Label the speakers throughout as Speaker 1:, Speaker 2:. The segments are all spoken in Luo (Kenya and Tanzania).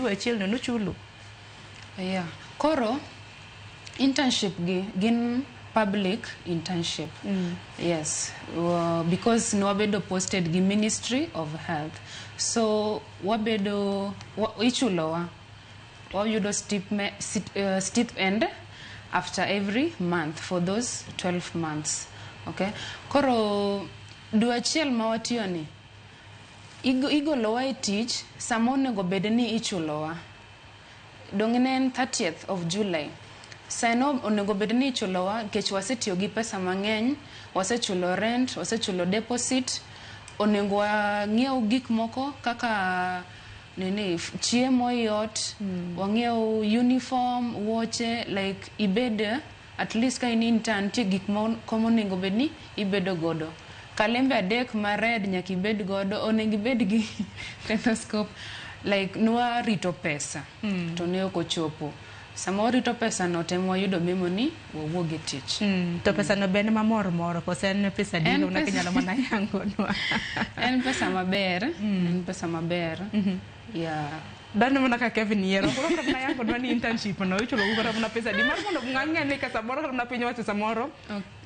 Speaker 1: dwa chiel no chulo.
Speaker 2: Yeah. Koro internship gin public internship. Yes, because no wabedo posted gi Ministry of Health. So wabedo ichulo wa yudo stipend after every month for those 12 months. Okay. Koro dwa chiel ma watiyo ni igolowa e tich samone go bedeni ichulowa. Donginen 30th of July. Sano onego bedni ichulowa kech wasetiyo gi pesa mang'eny, wasechulo rent, wasechulo deposit, onego wang'iew gik moko kaka chiemo yot, wang'iew uniform, woche, like ibed at least ka in intern tie gik moko onego bedni ibedo godo. Kalembe adek ma red nyaka ibed godo, onego ibed gi stethoscope, like nwa rito pesa to ne ok ochopo. Samo rito pesa no temo wayudo memo ni wawuog e tich.
Speaker 1: To pesa no bende mamor moro koso en pesa dingo na kinyalo mana yango nwa.
Speaker 2: En pesa maber, en pesa maber. Yeah.
Speaker 1: Dano mana ka Kevin yero ko na yango nwa ni internship no ichulo gora na pesa di mar mondo ng'ang'e ni ka samoro na piny wacho samoro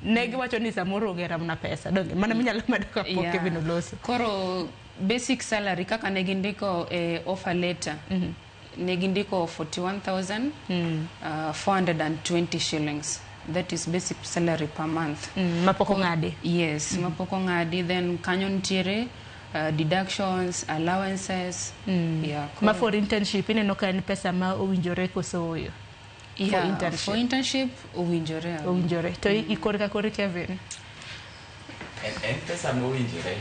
Speaker 1: ne giwacho ni samoro ogera na pesa donge mana minyalo medo ka Kevin oloso.
Speaker 2: Koro basic salary kaka ne gindiko e offer letter. Negindiko 41,420 shillings. That is basic salary per month.
Speaker 1: Mapoko ngadi.
Speaker 2: Yes, mapoko ngadi. Then kanyon tire deductions, allowances. Yeah.
Speaker 1: Ma for internship ineno ka en pesa ma owinjore koso oyo.
Speaker 2: Yeah, for internship owinjore.
Speaker 1: Owinjore. To ikore ka kore Kevin.
Speaker 3: En pesa ma owinjore.